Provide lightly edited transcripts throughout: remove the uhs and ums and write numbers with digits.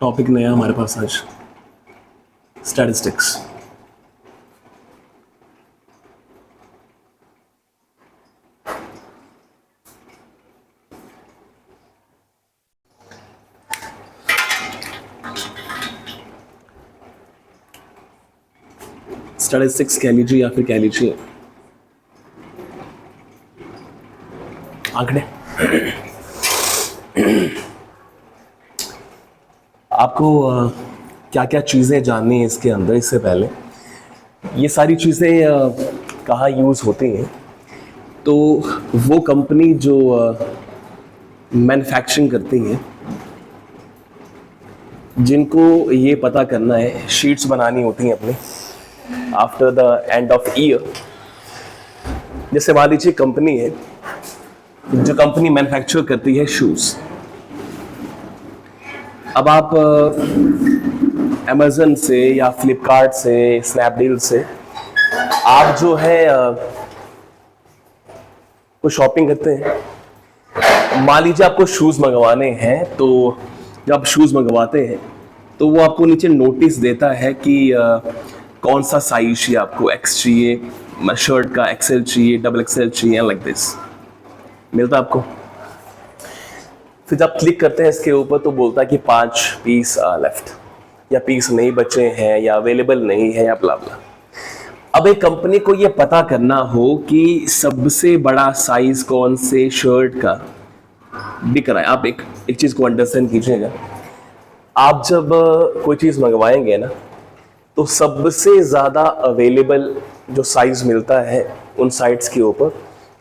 Topic नया हमारे पास आज, स्टैटिस्टिक्स। स्टैटिस्टिक्स कह लीजिए या फिर कह लीजिए आंकड़े। आपको क्या क्या चीज़ें जाननी है इसके अंदर, इससे पहले ये सारी चीज़ें कहाँ यूज़ होती हैं, तो वो कंपनी जो मैन्युफैक्चरिंग करती है, जिनको ये पता करना है, शीट्स बनानी होती हैं अपनी after the end of year. जैसे मान लीजिए कंपनी है, जो कंपनी मैन्युफैक्चर करती है शूज़। अब आप अमेज़न से या फ्लिपकार्ट से, स्नैपडील से आप जो है वो शॉपिंग करते हैं। मान लीजिए आपको शूज़ मंगवाने हैं, तो जब आप शूज़ मंगवाते हैं तो वो आपको नीचे नोटिस देता है कि कौन सा साइज चाहिए आपको, एक्स चाहिए शर्ट का, एक्सएल चाहिए, डबल एक्सएल चाहिए, लाइक दिस मिलता है आपको। फिर जब क्लिक करते हैं इसके ऊपर तो बोलता है कि 5 पीस लेफ्ट, या पीस नहीं बचे हैं, या अवेलेबल नहीं है, या ब्ला ब्ला। अब एक कंपनी को ये पता करना हो कि सबसे बड़ा साइज कौन से शर्ट का बिक रहा है। आप एक चीज़ को अंडरस्टैंड कीजिएगा, आप जब कोई चीज़ मंगवाएंगे ना, तो सबसे ज़्यादा अवेलेबल जो साइज मिलता है उन साइट्स के ऊपर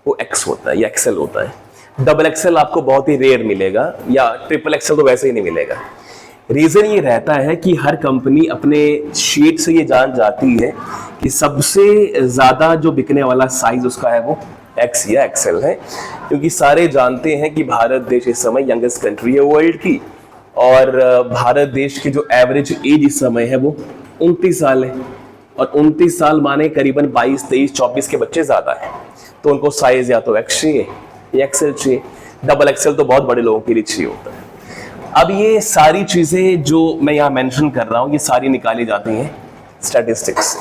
वो एक्स होता है या एक्सएल होता है। डबल एक्सएल आपको बहुत ही रेयर मिलेगा, या ट्रिपल एक्सएल तो वैसे ही नहीं मिलेगा। रीज़न ये रहता है कि हर कंपनी अपने शीट से ये जान जाती है कि सबसे ज़्यादा जो बिकने वाला साइज उसका है वो एक्स या एक्सएल है, क्योंकि सारे जानते हैं कि भारत देश इस समय यंगेस्ट कंट्री है वर्ल्ड की, और भारत देश की जो एवरेज एज इस समय है वो 29 साल है, और 29 साल माने करीबन 22, 23, 24 के बच्चे ज़्यादा हैं। तो उनको साइज या तो एक्स चाहिए या एक्सएल चाहिए। डबल एक्सएल तो बहुत बड़े लोगों के लिए चाहिए होता है। अब ये सारी चीज़ें जो मैं यहाँ मेंशन कर रहा हूँ, ये सारी निकाली जाती हैं स्टैटिस्टिक्स से।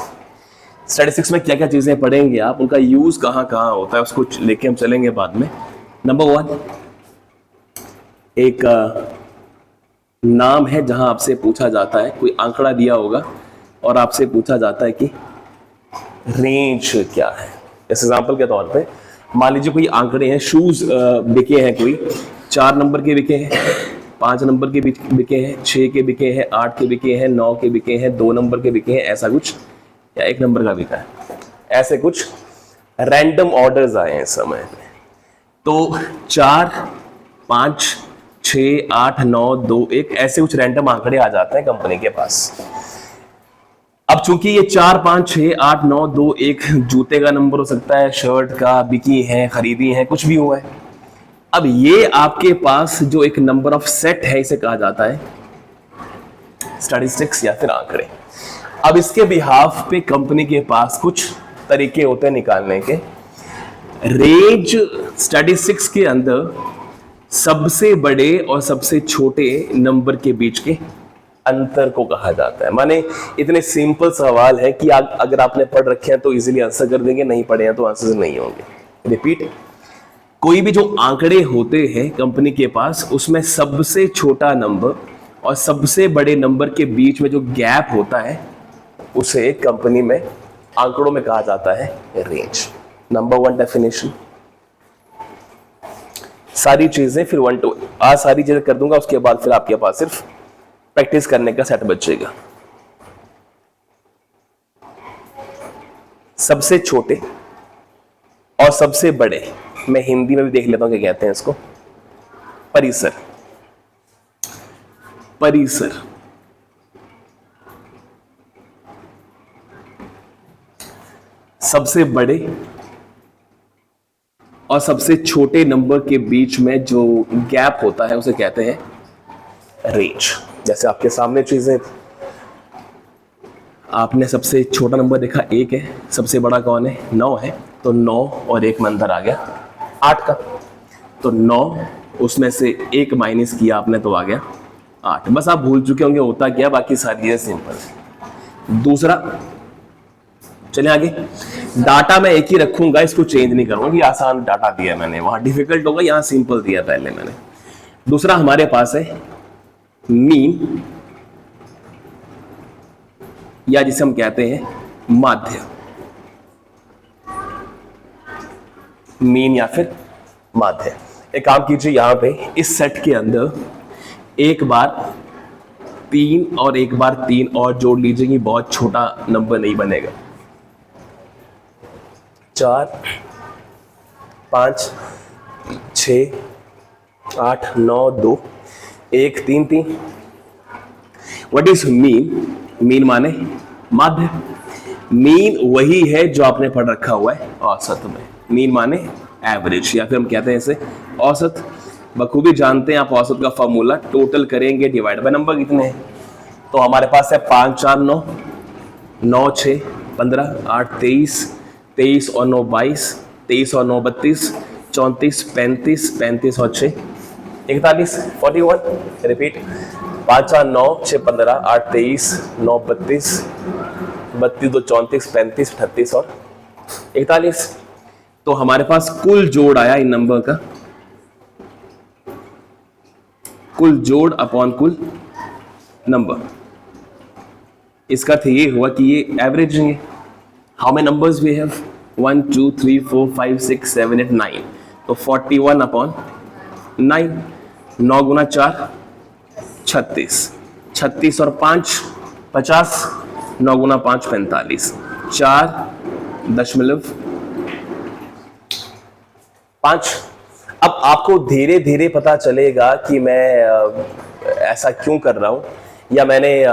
स्टैटिस्टिक्स में क्या क्या चीज़ें पढ़ेंगे आप, उनका यूज़ कहाँ कहाँ होता है, उसको लेके हम चलेंगे बाद में। नंबर 1, एक नाम है जहाँ आपसे पूछा जाता है, कोई आंकड़ा दिया होगा और आपसे पूछा जाता है कि रेंज क्या है। जैसे एग्जाम्पल के तौर पे मान लीजिए कोई आंकड़े हैं, शूज़ बिके हैं, कोई 4 नंबर के बिके हैं, 5 नंबर के बिके हैं, 6 के बिके हैं, 8 के बिके हैं, 9 के बिके हैं, 2 नंबर के बिके हैं, ऐसा कुछ, या 1 नंबर का बिका है, ऐसे कुछ रैंडम ऑर्डर्स आए हैं इस समय में। तो 4, 5, 6, 8, 9, 2, 1 ऐसे कुछ रैंडम आंकड़े आ जाते हैं कंपनी के पास। अब चूंकि ये 4, 5, 6, 8, 9, 2, 1 जूते का नंबर हो सकता है, शर्ट का, बिकी है, खरीदी है, कुछ भी हुआ है। अब ये आपके पास जो एक नंबर ऑफ सेट है, इसे कहा जाता है स्टैटिस्टिक्स या फिर आंकड़े। अब इसके बिहाफ पे कंपनी के पास कुछ तरीके होते हैं निकालने के। रेंज स्टैटिस्टिक्स के अंदर सबसे बड़े और सबसे छोटे नंबर के बीच के अंतर को कहा जाता है। माने इतने सिंपल सवाल है कि अगर आपने पढ़ रखे हैं तो इजीली आंसर कर देंगे, नहीं पढ़े हैं तो आंसर नहीं होंगे। रिपीट, कोई भी जो आंकड़े होते हैं कंपनी के पास, उसमें सबसे छोटा नंबर और सबसे बड़े नंबर के बीच में जो गैप होता है उसे कंपनी में आंकड़ों में कहा जाता है रेंज। Number 1 definition. सारी चीजें फिर 1 to आज सारी चीजें कर दूंगा, उसके बाद फिर आपके पास सिर्फ प्रैक्टिस करने का सेट बचेगा। सबसे छोटे और सबसे बड़े, मैं हिंदी में भी देख लेता हूं क्या कहते हैं इसको, परिसर। परिसर सबसे बड़े और सबसे छोटे नंबर के बीच में जो गैप होता है उसे कहते हैं रेंज। जैसे आपके सामने चीजें, आपने सबसे छोटा नंबर देखा 1 है, सबसे बड़ा कौन है 9 है, तो 9 और 1 में अंतर आ गया 8 का। तो 9 उसमें से 1 माइनस किया आपने तो आ गया 8। बस आप भूल चुके होंगे होता क्या, बाकी सारी चीजें सिंपल है। दूसरा, चले आगे। डाटा मैं एक ही रखूंगा, इसको चेंज नहीं करूंगा, ये आसान डाटा दिया मैंने, वहां डिफिकल्ट होगा, यहां सिंपल दिया पहले मैंने। दूसरा हमारे पास है मीन, या जिसे हम कहते हैं माध्य। मीन या फिर माध्य। एक काम कीजिए, यहां पे इस सेट के अंदर एक बार 3 और एक बार 3 और जोड़ लीजिए, कि बहुत छोटा नंबर नहीं बनेगा। 4 5 6 8 9 2 1 3 3। What is mean? मीन माने माध्य। मीन वही है जो आपने पढ़ रखा हुआ है औसत में। मीन माने एवरेज, या फिर हम कहते हैं इसे औसत। बखूबी जानते हैं आप औसत का फॉर्मूला, टोटल करेंगे डिवाइड बाय नंबर कितने हैं। तो हमारे पास है 5 4 9, 9 6 15, 8 23, 23 और 9 22, 23 और 9 32, 34 35, 35 और 6 41, 41। रिपीट, 5 4 9 6 15, 8 23, 9 32, 32 2 34, 35 38 और 41। तो हमारे पास कुल जोड़ आया इन नंबर का, कुल जोड़ अपॉन कुल नंबर। इसका अर्थ ये हुआ कि ये एवरेज है। How many numbers we have? 1 2 3 4 5 6 7 8 9। तो 41 अपॉन 9। 9 गुना 4 36, 36 और 5 50, 9 गुना 5 45, 4.5। अब आपको धीरे धीरे पता चलेगा कि मैं ऐसा क्यों कर रहा हूं, या मैंने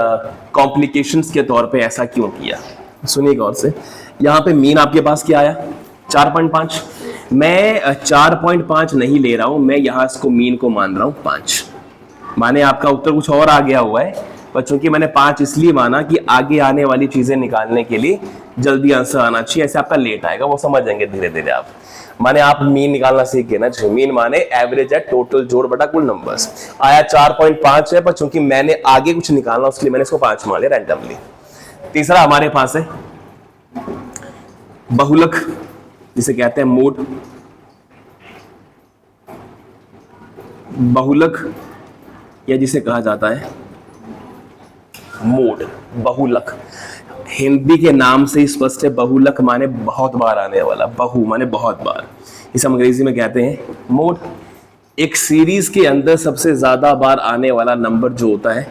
कॉम्प्लिकेशंस के तौर पे ऐसा क्यों किया। सुनिए गौर से, यहां पे मीन आपके पास क्या आया? 4.5। मैं 4.5 नहीं ले रहा हूं, मैं यहां इसको मीन को मान रहा हूं 5। माने आपका उत्तर कुछ और आ गया हुआ है, पर चूंकि मैंने 5 इसलिए माना कि आगे आने वाली चीजें निकालने के लिए जल्दी आंसर आना चाहिए, ऐसे आपका लेट आएगा, वो समझ जाएंगे धीरे धीरे आप। माने आप मीन निकालना सीख गए ना। मीन माने एवरेज है, टोटल जोड़ बटा कुल नंबर्स। आया 4.5 है, पर चूंकि मैंने आगे कुछ निकालना उसके लिए मैंने इसको 5 मान लिया रैंडमली। तीसरा हमारे पास है बहुलक, जिसे कहते हैं मोड। बहुलक या जिसे कहा जाता है मोड, बहुलक। हिंदी के नाम से स्पष्ट है, बहुलक माने बहुत बार आने वाला, बहु माने बहुत बार। इसे अंग्रेजी में कहते हैं मोड। एक सीरीज के अंदर सबसे ज्यादा बार आने वाला नंबर जो होता है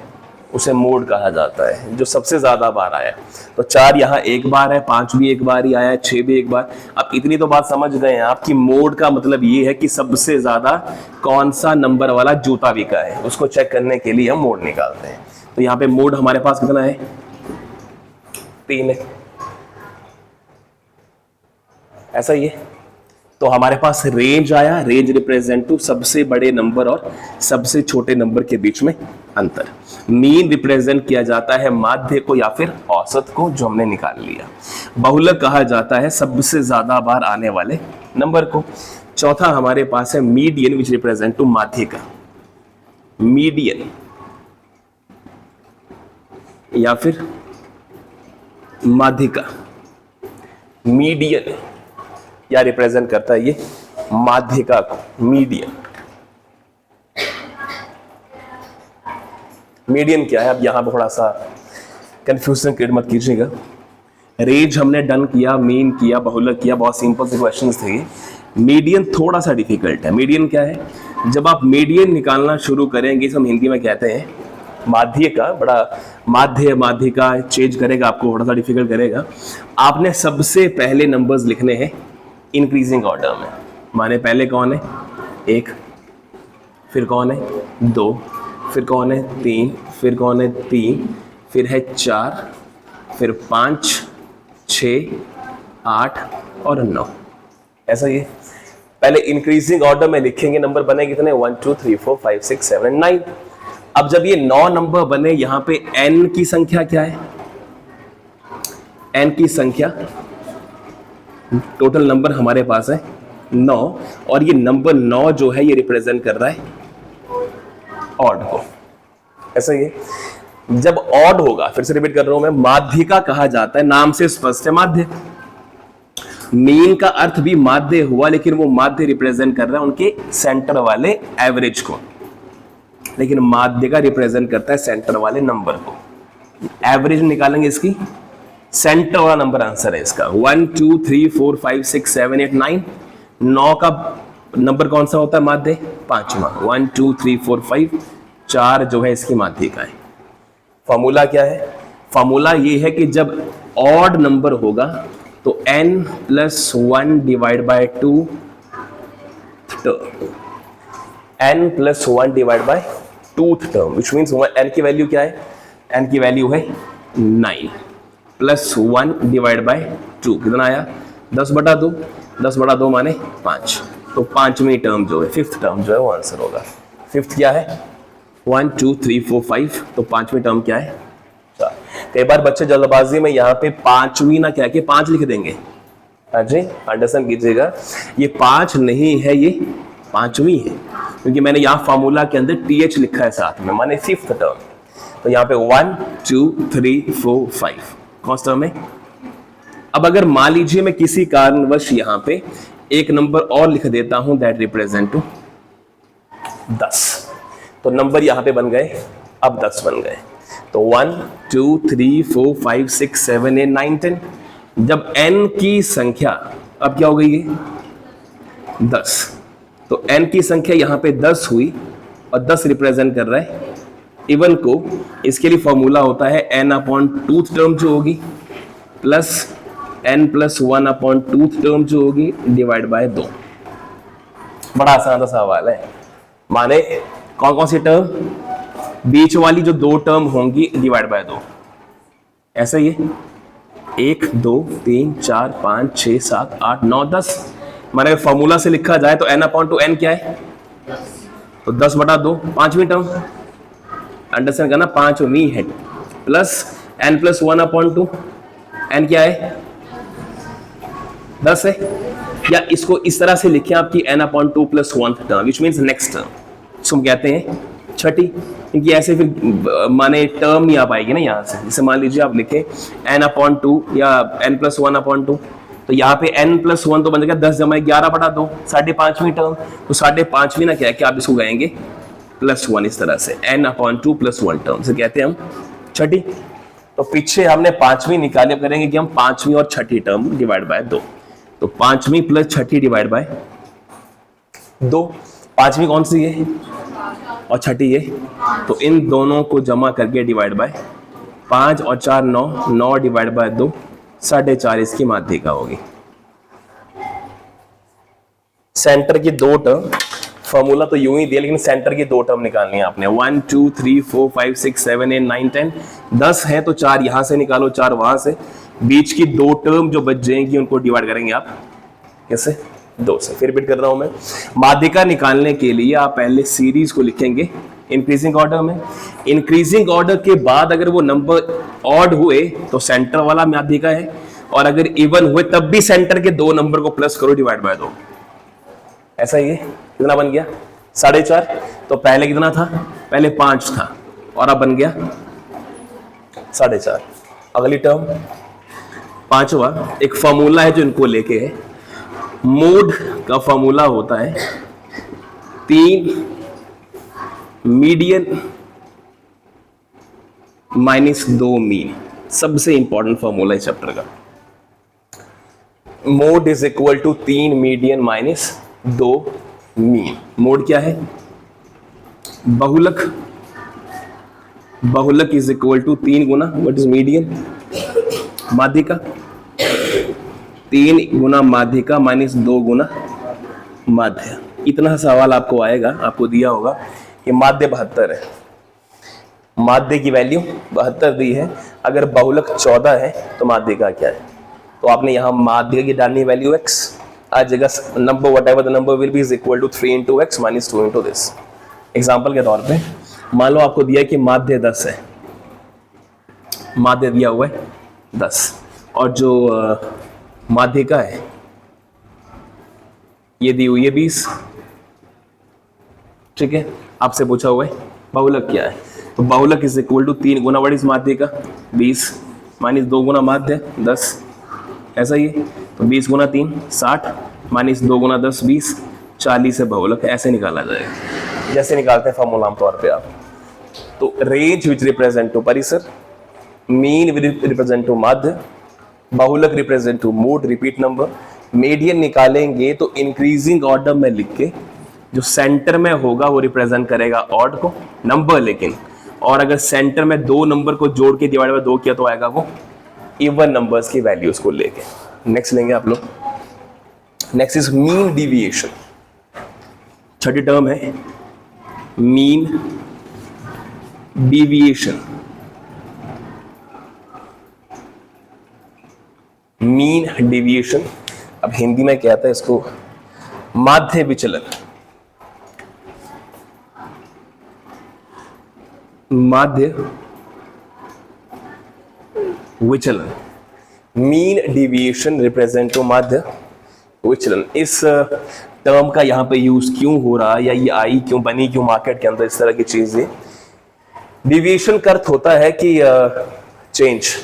उसे मोड कहा जाता है, जो सबसे ज्यादा बार आया। तो 4 यहाँ एक बार है, 5 भी एक बार ही आया है, 6 भी एक बार। अब इतनी तो बात समझ गए हैं आप कि मोड का मतलब ये है कि सबसे ज्यादा कौन सा नंबर वाला जूता बिका है, उसको चेक करने के लिए हम मोड निकालते हैं। तो यहाँ पे मोड हमारे पास कितना है? 3 है, ऐसा ही है। तो हमारे पास रेंज आया, रेंज रिप्रेजेंट टू सबसे बड़े नंबर और सबसे छोटे नंबर के बीच में अंतर। मीन रिप्रेजेंट किया जाता है माध्य को या फिर औसत को, जो हमने निकाल लिया। बहुलक कहा जाता है सबसे ज्यादा बार आने वाले नंबर को। चौथा हमारे पास है मीडियन, विच रिप्रेजेंट टू माध्य का। मीडियन या फिर माध्यिका। मीडियन या रिप्रेजेंट करता है ये माध्यिका को, मीडियन। मीडियन क्या है? अब यहां पर थोड़ा सा कंफ्यूजन क्रिएट मत कीजिएगा। रेंज हमने डन किया, मीन किया, बहुलक किया, बहुत सिंपल से क्वेश्चंस थे। मीडियन थोड़ा सा डिफिकल्ट है। मीडियन क्या है? जब आप मीडियन निकालना शुरू करेंगे, हम हिंदी में कहते हैं माध्य का, बड़ा माध्य माध्यिका चेंज करेगा, आपको थोड़ा सा डिफिकल्ट करेगा। आपने सबसे पहले नंबर्स लिखने हैं इंक्रीजिंग ऑर्डर में। माने पहले कौन है? 1, फिर कौन है? 2, फिर कौन है? 3, फिर कौन है? 3, फिर है 4, फिर 5 6 8 और 9। ऐसा ही है। पहले इंक्रीजिंग ऑर्डर में लिखेंगे, नंबर बने कितने? 1 2 3 4 5 6 7 9। अब जब ये 9 नंबर बने, यहां पे n की संख्या क्या है? n की संख्या, टोटल नंबर हमारे पास है 9, और ये नंबर 9 जो है ये रिप्रेजेंट कर रहा है ऑड को। ऐसा ही है। जब ऑड होगा, फिर से रिपीट कर रहा हूं मैं, माध्यिका कहा जाता है, नाम से स्पष्ट है माध्य। मीन का अर्थ भी माध्य हुआ, लेकिन वो माध्य रिप्रेजेंट कर रहा है उनके सेंटर वाले एवरेज को, लेकिन माध्यिका रिप्रेजेंट करता है सेंटर वाले नंबर को। एवरेज निकालेंगे इसकी, सेंटर वाला नंबर आंसर है इसका। 1 2 3 4 5 6 7 8 9, 9 का नंबर कौन सा होता है माध्य? पांचवा। 1 2 3 4 5, 4 जो है इसकी माध्यिका है। फॉर्मूला क्या है? फॉर्मूला ये है कि जब ऑड नंबर होगा तो n + 1 divide by 2 term, n + 1 divide by 2th term, which means n की वैल्यू क्या है? n की वैल्यू है 9 + 1 डिवाइड बाय 2, कितना आया? 10/2। 10/2 माने 5, तो पांचवी टर्म जो है, 5th टर्म जो है वो आंसर होगा। 5th क्या है? 1 2 3 4 5, तो पांचवी टर्म क्या है? 4। कई बार बच्चे जल्दबाजी में यहाँ पे पांचवी ना कह के 5 लिख देंगे। हाँ जी, अंडरस्टैंड कीजिएगा, ये 5 नहीं है, ये पांचवी है, क्योंकि मैंने यहाँ फॉर्मूला के अंदर TH लिखा है साथ में, माने 5th टर्म। तो यहाँ पे 1 2 3 4 5 कौन सा टर्म है? अब अगर मान लीजिए मैं किसी कारणवश यहाँ पे एक नंबर और लिख देता हूं, दैट रिप्रेजेंट टू 10, तो नंबर यहां पे बन गए, अब 10 बन गए। तो 1 2 3 4 5 6 7 8 9 10, जब n की संख्या अब क्या हो गई है? 10, तो n की संख्या यहां पे 10 हुई, और 10 रिप्रेजेंट कर रहा है इवन को। इसके लिए फॉर्मूला होता है n/2th टर्म जो होगी प्लस n + 1/2th टर्म जो होगी डिवाइड बाय 2। बड़ा आसान सा सवाल है, माने कौन कौन सी टर्म? बीच वाली जो 2 टर्म होंगी डिवाइड बाय 2, ऐसा ही है। 1 2 3 4 5 6 7 8 9 10, माने फॉर्मूला से लिखा जाए तो n/n क्या है? तो 10/2, पांचवी टर्म, अंडरस्टैंड करना, पांचवी है, प्लस n + 1/2, n क्या है? 10 है। या इसको इस तरह से लिखें आपकी n/2 + 1th term, which means next term, इसको हम कहते हैं छठी, क्योंकि ऐसे फिर माने टर्म नहीं आ पाएगी ना यहाँ से। जैसे मान लीजिए आप लिखें n/2 या n + 1/2, तो यहाँ पे n + 1 तो बन जाएगा 10 × 11/2, 5.5वीं टर्म। तो 5.5वीं ना क्या है कि आप इसको कहेंगे +1, इस तरह से n/2 + 1 टर्म से कहते हैं हम छठी। तो पीछे हमने पांचवी निकाली, अब करेंगे कि हम पांचवी और छठी टर्म डिवाइड बाय 2, तो पांचवी + छठी डिवाइड बाय 2। पांचवी कौन सी है और छठी है, तो इन दोनों को जमा करके डिवाइड बाय 5 और 4 9, 9 डिवाइड बाय 2, 4.5 इसकी माध्यिका होगी। सेंटर की 2 टर्म, फॉर्मूला तो यूं ही दिया, लेकिन सेंटर की 2 टर्म निकालनी है आपने। 1 2 3 4 5 6 7 8 9 10, 10 है तो 4 यहां से निकालो, 4 वहां से, बीच की 2 टर्म जो बच जाएंगी उनको डिवाइड करेंगे आप कैसे? 2 से। फिर रिपीट कर रहा हूं मैं, माध्यिका निकालने के लिए आप पहले सीरीज को लिखेंगे इंक्रीजिंग ऑर्डर में। इंक्रीजिंग ऑर्डर के बाद अगर वो नंबर ऑड हुए तो सेंटर वाला माध्यिका है, और अगर इवन हुए तब भी सेंटर के 2 नंबर को प्लस करो डिवाइड बाय 2। ऐसा ही है। कितना बन गया? 4.5। तो पहले कितना था? पहले 5 था, और अब बन गया 4.5। अगली टर्म पांचवा, एक फॉर्मूला है जो इनको लेके है। मोड का फॉर्मूला होता है 3 मीडियन -2 मीन। सबसे इंपॉर्टेंट फॉर्मूला है चैप्टर का। Mode is equal to 3 median -2 mean. Mode क्या है? बहुलक। बहुलक इज इक्वल टू 3 गुना व्हाट इज मीडियन, माध्यिका। 3 गुना माध्यिका -2 गुना माध्य। इतना सवाल आपको आएगा, आपको दिया होगा कि माध्य 72 है, माध्य की वैल्यू 72 दी है, अगर बहुलक 14 है तो माध्यिका क्या है? तो आपने यहां माध्य की डालनी वैल्यू x आ जाएगा। Number whatever the number will be is equal to 3 × x -2 × this. Example के तौर पे मान लो आपको दिया कि माध्य 10 है, माध्य दिया हुआ है 10, और जो माध्यिका है ये दी हुई है 20। ठीक है, आपसे पूछा हुआ है बहुलक क्या है, तो बहुलक इज इक्वल टू 3 गुना वट इज माध्य का 20 माइनस 2 गुना माध्य 10, ऐसा ही है। तो 20 गुना 3 60 माइनस 2 गुना 10 20 40 है बहुलक, ऐसे निकाला जाएगा जैसे निकालते हैं फॉर्मूला आमतौर पे आप। तो रेंज विच रिप्रेजेंट टू परिसर, मीन रिप्रेजेंट टू माध्य, बहुलक represent to mode repeat number, median निकालेंगे तो इंक्रीजिंग ऑर्डर में लिख के जो सेंटर में होगा वो रिप्रेजेंट करेगा ऑड को नंबर लेकिन, और अगर सेंटर में 2 नंबर को जोड़ के डिवाइड बाय 2 किया तो आएगा वो इवन नंबर्स की वैल्यूज को लेके। नेक्स्ट लेंगे आप लोग, next is mean deviation. Chhathi term है मीन डिविएशन। मीन डिविएशन, अब हिंदी में कहते हैं इसको माध्य विचलन। माध्य विचलन, मीन डिविएशन रिप्रेजेंट टू माध्य विचलन। इस टर्म का यहां पे यूज क्यों हो रहा है या ये आई क्यों बनी क्यों मार्केट के अंदर इस तरह की चीजें। डिविएशन का अर्थ होता है कि चेंज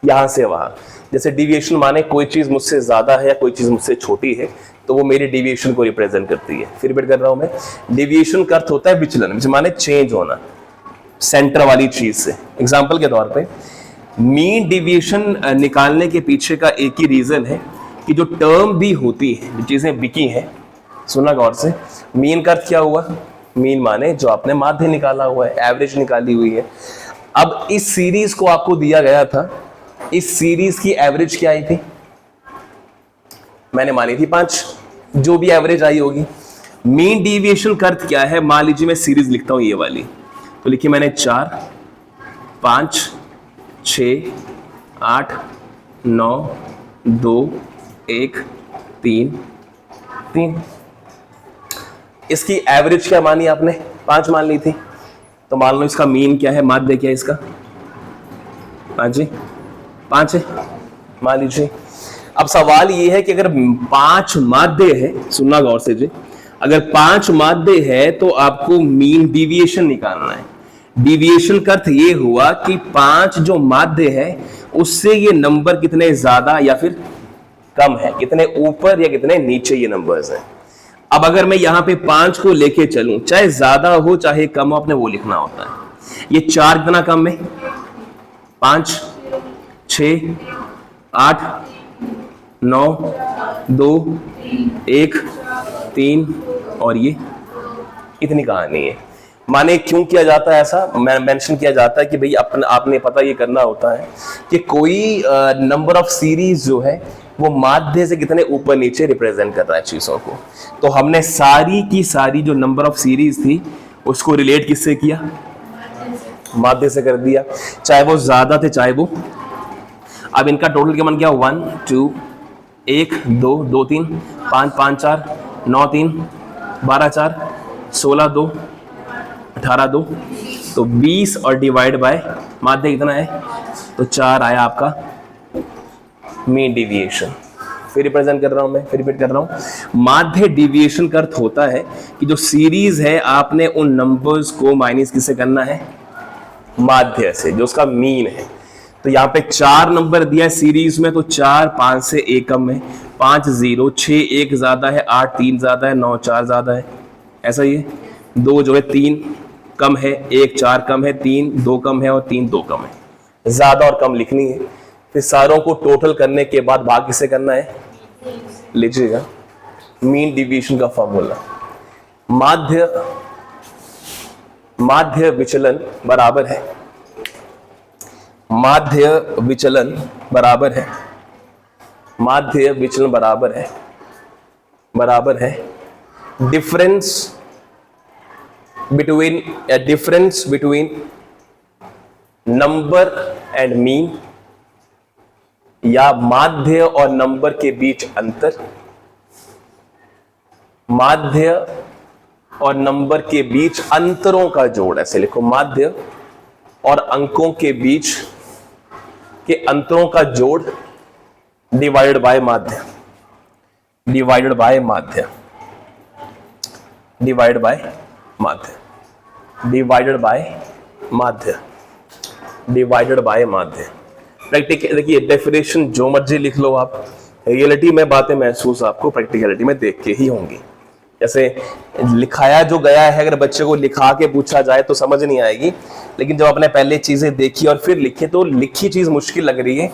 यहां से वहां, जैसे डिविएशन माने कोई चीज मुझसे ज्यादा है या कोई चीज मुझसे छोटी है तो वो मेरे डिविएशन को रिप्रेजेंट करती है। फिर रिपीट कर रहा हूं मैं, डिविएशन का अर्थ होता है विचलन, माने चेंज होना सेंटर वाली चीज से। एग्जांपल के तौर पे मीन डिविएशन निकालने के पीछे का एक ही रीजन है कि जो टर्म भी होती है, जो चीजें बिकी हैं, सुना गौर से, मीन का अर्थ क्या हुआ, मीन माने जो आपने माध्य निकाला हुआ है, एवरेज निकाली हुई है। अब इस सीरीज को आपको दिया गया था, इस सीरीज की एवरेज क्या आई थी, मैंने मानी थी 5, जो भी एवरेज आई होगी। मीन डिविएशन का अर्थ क्या है, मान लीजिए मैं सीरीज लिखता हूं ये वाली, तो लिखिए मैंने 4 5 6 8 9 2 1 3 3, इसकी एवरेज क्या मानी आपने, 5 मान ली थी, तो मान लो इसका मीन क्या है, माध्य क्या है इसका 5 है मान लीजिए। अब सवाल ये है कि अगर 5 माध्य है, सुनना गौर से जी, अगर 5 माध्य है तो आपको मीन डिविएशन निकालना है। डिविएशन का अर्थ ये हुआ कि 5 जो माध्य है उससे ये नंबर कितने ज्यादा या फिर कम है, कितने ऊपर या कितने नीचे ये नंबर्स हैं। अब अगर मैं यहां पे 5 को लेके चलूं, चाहे ज्यादा हो चाहे कम हो, आपने वो लिखना होता है। ये 4 कितना कम है, 5 6 8 9 2 1 3, और ये इतनी कहानी है। माने क्यों किया जाता है ऐसा, मेंशन किया जाता है कि भाई आपने पता ये करना होता है कि कोई नंबर ऑफ सीरीज जो है वो माध्य से कितने ऊपर नीचे रिप्रेजेंट कर रहा है चीजों को। तो हमने सारी की सारी जो नंबर ऑफ सीरीज थी उसको रिलेट किससे किया, माध्य से कर दिया, चाहे वो ज्यादा थे चाहे वो। अब इनका टोटल क्या बन गया, 1 2 1 2 2 3 5 5 4 9 3 12 4 16 2 18 2, तो 20 और डिवाइड बाय माध्य कितना है, तो 4 आया आपका मीन डिविएशन। फिर रिप्रेजेंट कर रहा हूं मैं, फिर रिपीट कर रहा हूं, माध्य डिविएशन का अर्थ होता है कि जो सीरीज है आपने उन नंबर्स को माइनस किससे करना है, माध्य से, जो उसका मीन है। तो यहाँ पे 4 नंबर दिया है सीरीज में, तो 4 5 से 1 कम है, 5 0 6 1 ज्यादा है, 8 3 ज्यादा है, 9 4 ज्यादा है, ऐसा ही है। 2 जो है 3 कम है, 1 4 कम है, 3 2 कम है और 3 2 कम है। ज्यादा और कम लिखनी है। फिर सारों को टोटल करने के बाद भाग किससे करना है, लीजिएगा मीन डिविएशन का फॉर्मूला, माध्य विचलन बराबर है, माध्य विचलन बराबर है, माध्य विचलन बराबर है difference between number and mean, या माध्य और नंबर के बीच अंतर, माध्य और नंबर के बीच अंतरों का जोड़, ऐसे लिखो, माध्य और अंकों के बीच के अंतरों का जोड़ डिवाइडेड बाय माध्य, डिवाइडेड बाय माध्य, डिवाइडेड बाय माध्य, डिवाइडेड बाय माध्य डिवाइडेड बाय माध्य। प्रैक्टिकल देखिए, डेफिनेशन जो मर्जी लिख लो आप, रियलिटी में बातें महसूस आपको प्रैक्टिकलिटी में देख के ही होंगी। जैसे लिखाया जो गया है, अगर बच्चे को लिखा के पूछा जाए तो समझ नहीं आएगी, लेकिन जब आपने पहले चीजें देखी और फिर लिखी तो लिखी चीज मुश्किल लग रही है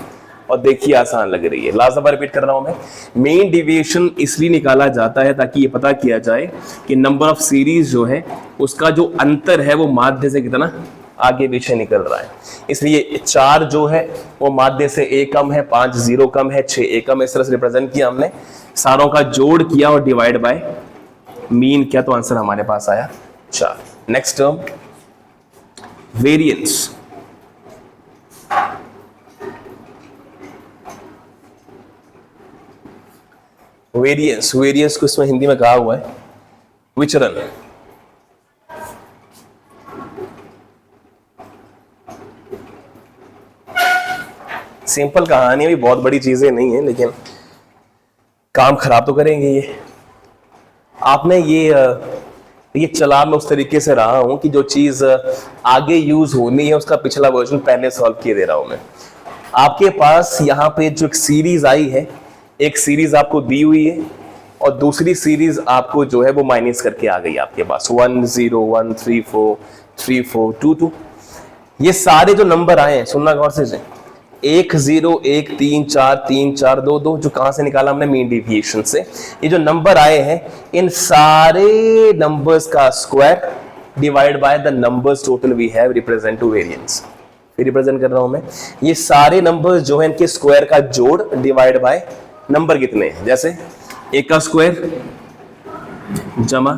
और देखी आसान लग रही है। लास्ट दफा रिपीट कर रहा हूं मैं, मेन डिविएशन इसलिए निकाला जाता है ताकि ये पता किया जाए कि नंबर ऑफ सीरीज जो है उसका जो अंतर है वो माध्य से कितना आगे पीछे निकल रहा है। इसलिए 4 जो है वो माध्य से a कम है, 5 0 कम है, 6 a कम है। इस तरह से रिप्रेजेंट किया हमने, सारों का जोड़ किया और डिवाइड बाय मीन किया, तो आंसर हमारे पास आया 4। Next term variance. वेरिएंस को इसमें हिंदी में कहा हुआ है विचरण। सिंपल कहानी भी बहुत बड़ी चीजें नहीं है, लेकिन काम खराब तो करेंगे ये। आपने ये चला मैं उस तरीके से रहा हूं कि जो चीज आगे यूज होनी है उसका पिछला वर्जन पहले सॉल्व किए दे रहा हूं मैं। आपके पास यहाँ पे जो एक सीरीज आई है, एक सीरीज आपको दी हुई है और दूसरी सीरीज आपको जो है वो माइनस करके आ गई आपके पास 1 0 1 3 4 3 4 2 2। ये सारे जो नंबर आए हैं, सुनना गौर से, 1 0 1 3 4 3 4 2 2, जो कहां से निकाला हमने, मीन डेविएशन से। ये जो नंबर आए हैं इन सारे नंबर्स का square divide by the numbers total we have represent to variance. फिर रिप्रेजेंट कर रहा हूं मैं, ये सारे नंबर्स जो है इनके स्क्वायर का जोड़ डिवाइड बाय नंबर कितने हैं। जैसे 1 का स्क्वायर जमा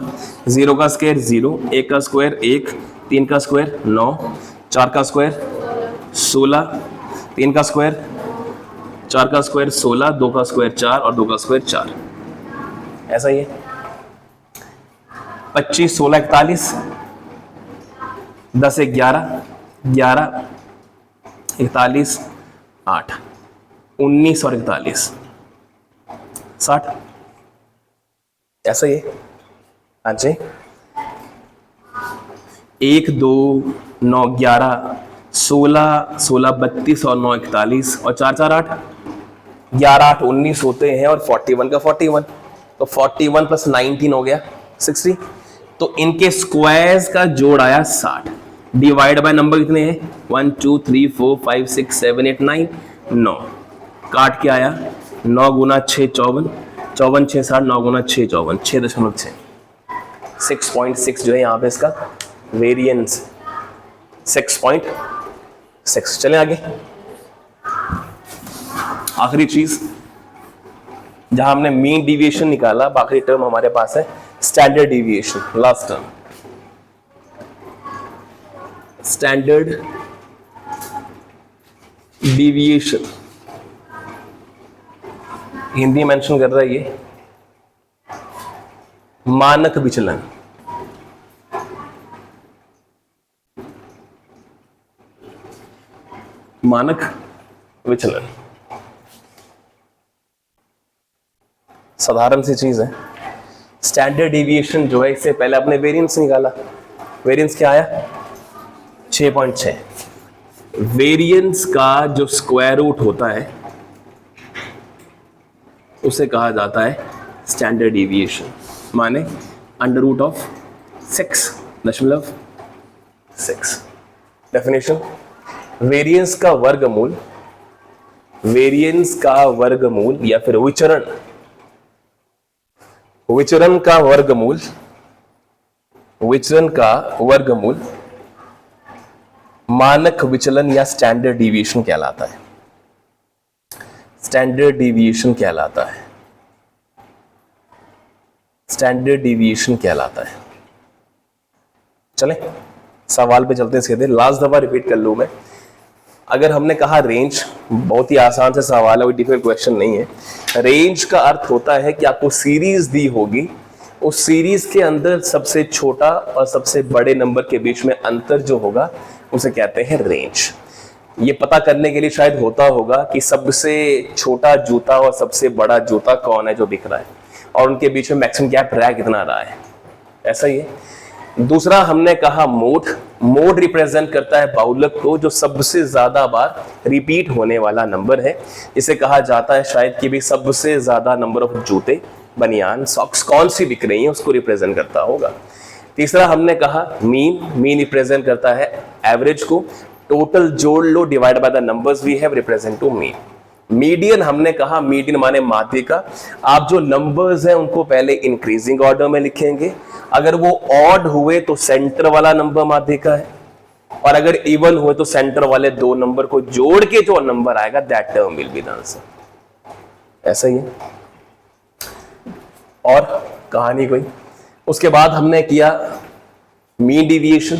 0 का स्क्वायर 0, 1 का स्क्वायर 1, 3 का स्क्वायर 9, 4 का स्क्वायर 16, 3 का स्क्वायर 4 का स्क्वायर 16, 2 का स्क्वायर 4 और 2 का स्क्वायर 4। ऐसा ही है 25 16 41, 10 11 11 41 8, 19 और 41 60। ऐसा ही है। हाँ जी, 1 2 9 11 16 16 32 और 9 41 और 4 4 8, 11 8 19 होते हैं और 41 का 41, तो 41 प्लस 19 हो गया 60। तो इनके स्क्वायर्स का जोड़ आया 60 डिवाइड बाय नंबर कितने हैं 1 2 3 4 5 6 7 8 9 9। काट के आया 9 गुना 6 54, 54 6 60, 9 गुना 6 54 6.6, 6.6 जो है यहाँ पे इसका वेरिएंस 6.6। चलें आगे। आखिरी चीज जहां हमने मीन डिविएशन निकाला, आखिरी टर्म हमारे पास है standard deviation. Last term standard deviation, Hindi mention कर रहा है ये मानक विचलन। मानक विचलन साधारण सी चीज है। स्टैंडर्ड डिविएशन जो है, इससे पहले आपने वेरिएंस निकाला, वेरिएंस क्या आया 6.6। वेरिएंस का जो स्क्वायर रूट होता है उसे कहा जाता है स्टैंडर्ड डिविएशन, माने under root of 6.6। Definition, variance का वर्गमूल, वेरिएंस का वर्गमूल या फिर विचरण, विचरण का वर्गमूल, विचरण का वर्गमूल मानक विचलन या स्टैंडर्ड डिविएशन कहलाता है। स्टैंडर्ड डिविएशन कहलाता है, स्टैंडर्ड डिविएशन कहलाता है। चलें सवाल पे चलते हैं सीधे। लास्ट दफा रिपीट कर लूं मैं, अगर हमने कहा रेंज, बहुत ही आसान से सवाल है, कोई डिफिकल्ट क्वेश्चन नहीं है। रेंज का अर्थ होता है कि आपको सीरीज दी होगी, उस सीरीज के अंदर सबसे छोटा और सबसे बड़े नंबर के बीच में अंतर जो होगा उसे कहते हैं रेंज। ये पता करने के लिए शायद होता होगा कि सबसे छोटा जूता और सबसे बड़ा जूता कौन है जो बिक रहा है और उनके बीच में मैक्सिमम गैप रहा कितना रहा है। ऐसा ही है, दूसरा हमने कहा मोड। मोड रिप्रेजेंट करता है बहुलक को, जो सबसे ज्यादा बार रिपीट होने वाला नंबर है। इसे कहा जाता है शायद कि भी सबसे ज्यादा नंबर ऑफ जूते, बनियान, सॉक्स कौन सी बिक रही है उसको रिप्रेजेंट करता होगा। तीसरा हमने कहा मीन। मीन रिप्रेजेंट करता है एवरेज को। टोटल जोड़ लो divide by the numbers we have represent to mean. Median हमने कहा, मीडियन माने माध्य का। आप जो नंबर्स हैं उनको पहले इंक्रीजिंग ऑर्डर में लिखेंगे, अगर वो ऑड हुए तो सेंटर वाला नंबर माध्य का है, और अगर इवन हुए तो सेंटर वाले दो नंबर को जोड़ के जो नंबर आएगा that term will be the answer. ऐसा ही है। और कहानी कोई। उसके बाद हमने किया मीन डिविएशन।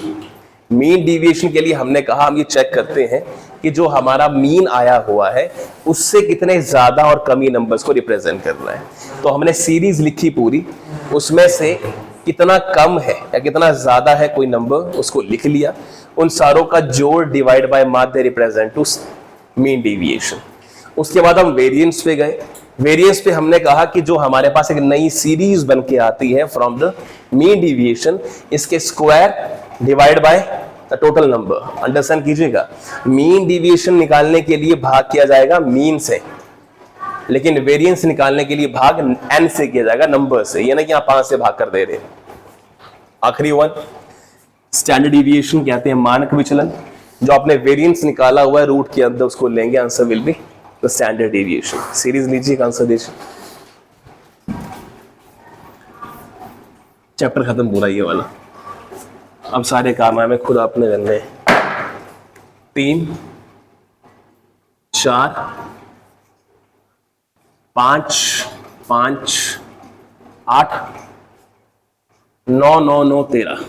मीन डिविएशन के लिए हमने कहा हम ये चेक करते हैं कि जो हमारा मीन आया हुआ है उससे कितने ज्यादा और कमी नंबर्स को रिप्रेजेंट करना है। तो हमने सीरीज लिखी पूरी, उसमें से कितना कम है या कितना ज्यादा है कोई नंबर उसको लिख लिया, उन सारों का जोड़ डिवाइड बाय माध्य रिप्रेजेंट टू मीन डिविएशन। उसके बाद हम वेरिएंस पे गए। वेरिएंस पे हमने कहा कि जो हमारे पास एक नई सीरीज बन के आती है फ्रॉम द मीन डिविएशन, इसके square divide by the total number. Understand कीजिएगा, मीन डिविएशन निकालने के लिए भाग किया जाएगा मीन से, लेकिन वेरिएंस निकालने के लिए भाग n से किया जाएगा, नंबर से। ये ना कि आप 5 से भाग कर दे रहे हैं। आखिरी वन स्टैंडर्ड डिविएशन कहते हैं, मानक विचलन। जो आपने वेरिएंस निकाला हुआ है रूट के अंदर उसको लेंगे, answer will be the standard deviation. Series लीजिए, आंसर दीजिए। चैप्टर खत्म पूरा ये वाला। अब सारे काम हमें खुद आपने करने। 3 4 5 5 8 9 9 9 13।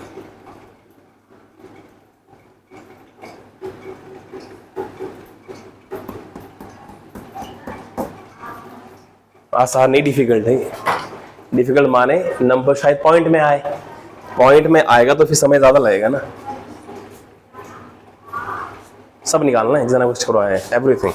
आसान नहीं, डिफिकल्ट है। डिफिकल्ट माने नंबर शायद पॉइंट में आए, पॉइंट में आएगा तो फिर समय ज्यादा लगेगा ना। सब निकालना है, एग्जाम कुछ करवाए एवरीथिंग।